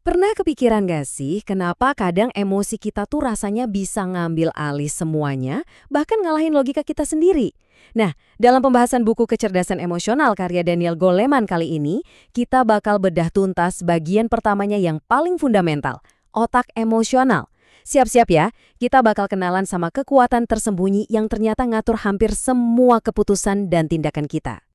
Pernah kepikiran gak sih kenapa kadang emosi kita tuh rasanya bisa ngambil alih semuanya, bahkan ngalahin logika kita sendiri? Nah, dalam pembahasan buku Kecerdasan Emosional karya Daniel Goleman kali ini, kita bakal bedah tuntas bagian pertamanya yang paling fundamental, otak emosional. Siap-siap ya, kita bakal kenalan sama kekuatan tersembunyi yang ternyata ngatur hampir semua keputusan dan tindakan kita.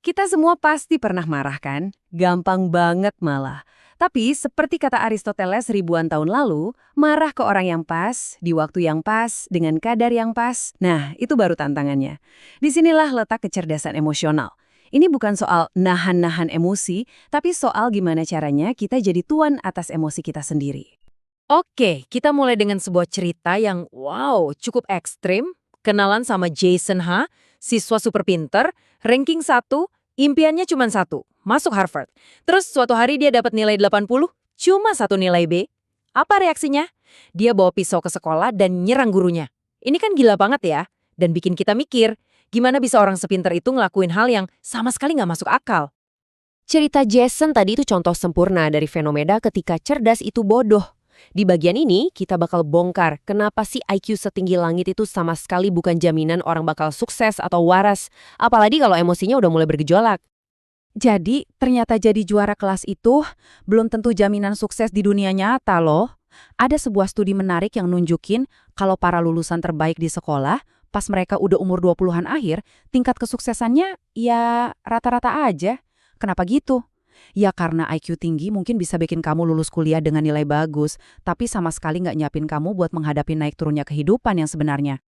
Kita semua pasti pernah marah kan? Gampang banget malah. Tapi seperti kata Aristoteles ribuan tahun lalu, marah ke orang yang pas, di waktu yang pas, dengan kadar yang pas. Nah, itu baru tantangannya. Disinilah letak kecerdasan emosional. Ini bukan soal nahan-nahan emosi, tapi soal gimana caranya kita jadi tuan atas emosi kita sendiri. Oke, kita mulai dengan sebuah cerita yang cukup ekstrim. Kenalan sama Jason Ha, siswa super pinter, ranking 1, impiannya cuma satu, masuk Harvard. Terus suatu hari dia dapat nilai 80, cuma satu nilai B. Apa reaksinya? Dia bawa pisau ke sekolah dan nyerang gurunya. Ini kan gila banget ya, dan bikin kita mikir, gimana bisa orang sepinter itu ngelakuin hal yang sama sekali nggak masuk akal. Cerita Jason tadi itu contoh sempurna dari fenomena ketika cerdas itu bodoh. Di bagian ini, kita bakal bongkar kenapa sih IQ setinggi langit itu sama sekali bukan jaminan orang bakal sukses atau waras, apalagi kalau emosinya udah mulai bergejolak. Jadi, ternyata jadi juara kelas itu belum tentu jaminan sukses di dunia nyata loh. Ada sebuah studi menarik yang nunjukin kalau para lulusan terbaik di sekolah, pas mereka udah umur 20-an akhir, tingkat kesuksesannya ya rata-rata aja. Kenapa gitu? Ya karena IQ tinggi mungkin bisa bikin kamu lulus kuliah dengan nilai bagus, tapi sama sekali nggak nyiapin kamu buat menghadapi naik turunnya kehidupan yang sebenarnya.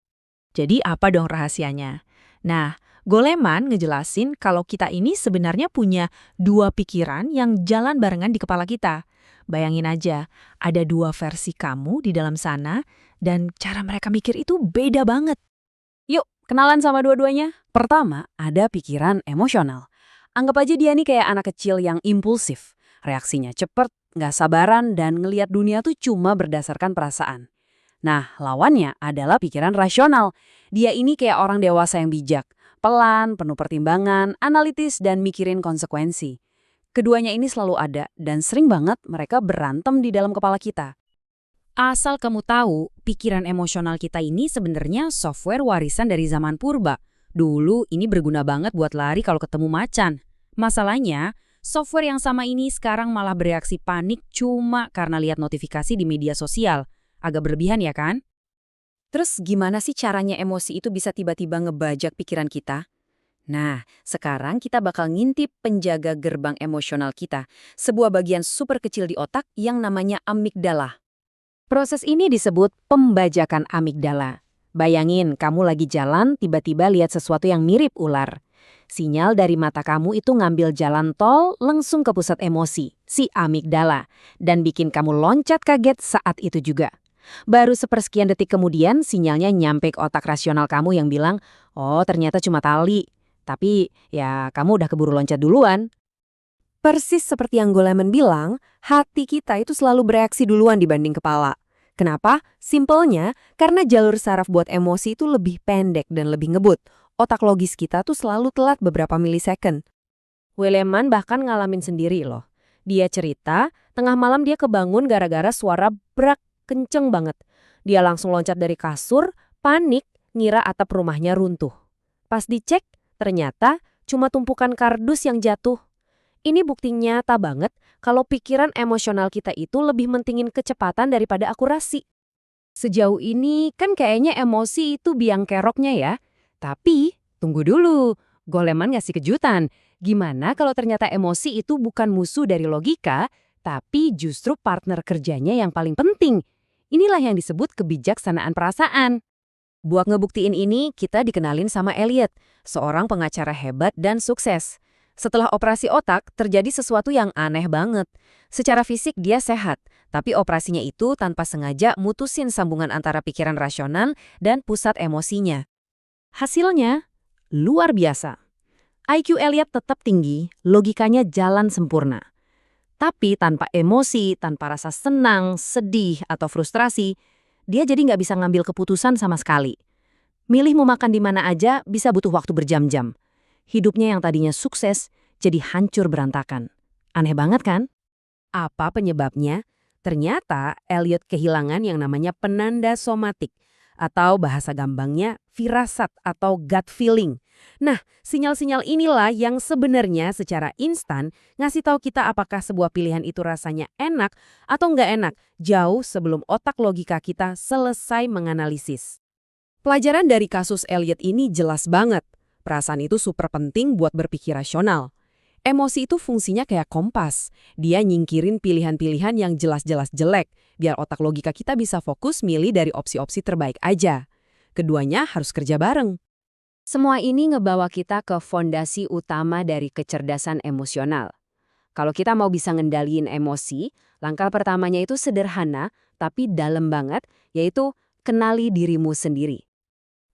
Jadi apa dong rahasianya? Nah, Goleman ngejelasin kalau kita ini sebenarnya punya dua pikiran yang jalan barengan di kepala kita. Bayangin aja, ada dua versi kamu di dalam sana, dan cara mereka mikir itu beda banget. Yuk, kenalan sama dua-duanya. Pertama, ada pikiran emosional. Anggap aja dia nih kayak anak kecil yang impulsif. Reaksinya cepet, nggak sabaran, dan ngelihat dunia tuh cuma berdasarkan perasaan. Nah, lawannya adalah pikiran rasional. Dia ini kayak orang dewasa yang bijak. Pelan, penuh pertimbangan, analitis, dan mikirin konsekuensi. Keduanya ini selalu ada, dan sering banget mereka berantem di dalam kepala kita. Asal kamu tahu, pikiran emosional kita ini sebenarnya software warisan dari zaman purba. Dulu ini berguna banget buat lari kalau ketemu macan. Masalahnya, software yang sama ini sekarang malah bereaksi panik cuma karena lihat notifikasi di media sosial. Agak berlebihan ya kan? Terus gimana sih caranya emosi itu bisa tiba-tiba ngebajak pikiran kita? Nah, sekarang kita bakal ngintip penjaga gerbang emosional kita, sebuah bagian super kecil di otak yang namanya amigdala. Proses ini disebut pembajakan amigdala. Bayangin, kamu lagi jalan, tiba-tiba lihat sesuatu yang mirip ular. Sinyal dari mata kamu itu ngambil jalan tol langsung ke pusat emosi, si amigdala, dan bikin kamu loncat kaget saat itu juga. Baru sepersekian detik kemudian, sinyalnya nyampe ke otak rasional kamu yang bilang, oh ternyata cuma tali. Tapi ya kamu udah keburu loncat duluan. Persis seperti yang Goleman bilang, hati kita itu selalu bereaksi duluan dibanding kepala. Kenapa? Simpelnya, karena jalur saraf buat emosi itu lebih pendek dan lebih ngebut. Otak logis kita tuh selalu telat beberapa milisecond. Goleman bahkan ngalamin sendiri loh. Dia cerita, tengah malam dia kebangun gara-gara suara brak kenceng banget. Dia langsung loncat dari kasur, panik, ngira atap rumahnya runtuh. Pas dicek, ternyata cuma tumpukan kardus yang jatuh. Ini bukti nyata banget kalau pikiran emosional kita itu lebih mentingin kecepatan daripada akurasi. Sejauh ini kan kayaknya emosi itu biang keroknya ya. Tapi tunggu dulu, Goleman ngasih kejutan. Gimana kalau ternyata emosi itu bukan musuh dari logika, tapi justru partner kerjanya yang paling penting. Inilah yang disebut kebijaksanaan perasaan. Buat ngebuktiin ini, kita dikenalin sama Elliot, seorang pengacara hebat dan sukses. Setelah operasi otak, terjadi sesuatu yang aneh banget. Secara fisik dia sehat, tapi operasinya itu tanpa sengaja mutusin sambungan antara pikiran rasional dan pusat emosinya. Hasilnya, luar biasa. IQ Elliot tetap tinggi, logikanya jalan sempurna. Tapi tanpa emosi, tanpa rasa senang, sedih, atau frustrasi, dia jadi nggak bisa ngambil keputusan sama sekali. Milih mau makan di mana aja bisa butuh waktu berjam-jam. Hidupnya yang tadinya sukses jadi hancur berantakan. Aneh banget kan? Apa penyebabnya? Ternyata Elliot kehilangan yang namanya penanda somatik, atau bahasa gampangnya firasat atau gut feeling. Nah, sinyal-sinyal inilah yang sebenarnya secara instan ngasih tahu kita apakah sebuah pilihan itu rasanya enak atau nggak enak, jauh sebelum otak logika kita selesai menganalisis. Pelajaran dari kasus Elliot ini jelas banget. Perasaan itu super penting buat berpikir rasional. Emosi itu fungsinya kayak kompas. Dia nyingkirin pilihan-pilihan yang jelas-jelas jelek, biar otak logika kita bisa fokus milih dari opsi-opsi terbaik aja. Keduanya harus kerja bareng. Semua ini ngebawa kita ke fondasi utama dari kecerdasan emosional. Kalau kita mau bisa ngendaliin emosi, langkah pertamanya itu sederhana, tapi dalam banget, yaitu kenali dirimu sendiri.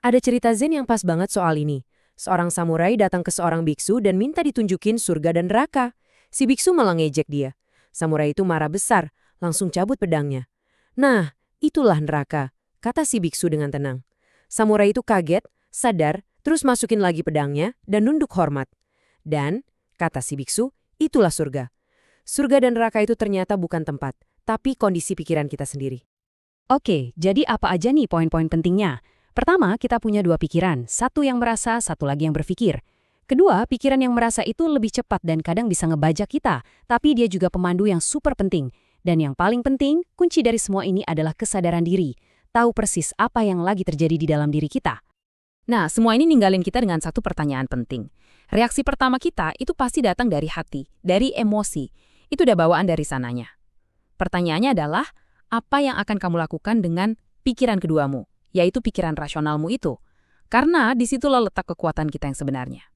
Ada cerita Zen yang pas banget soal ini. Seorang samurai datang ke seorang biksu dan minta ditunjukin surga dan neraka. Si biksu malah ngejek dia. Samurai itu marah besar, langsung cabut pedangnya. Nah, itulah neraka, kata si biksu dengan tenang. Samurai itu kaget, sadar, terus masukin lagi pedangnya dan nunduk hormat. Dan, kata si biksu, itulah surga. Surga dan neraka itu ternyata bukan tempat, tapi kondisi pikiran kita sendiri. Oke, jadi apa aja nih poin-poin pentingnya? Pertama, kita punya dua pikiran, satu yang merasa, satu lagi yang berpikir. Kedua, pikiran yang merasa itu lebih cepat dan kadang bisa ngebajak kita, tapi dia juga pemandu yang super penting. Dan yang paling penting, kunci dari semua ini adalah kesadaran diri. Tahu persis apa yang lagi terjadi di dalam diri kita. Nah, semua ini ninggalin kita dengan satu pertanyaan penting. Reaksi pertama kita itu pasti datang dari hati, dari emosi. Itu udah bawaan dari sananya. Pertanyaannya adalah, apa yang akan kamu lakukan dengan pikiran keduamu, yaitu pikiran rasionalmu itu? Karena disitulah letak kekuatan kita yang sebenarnya.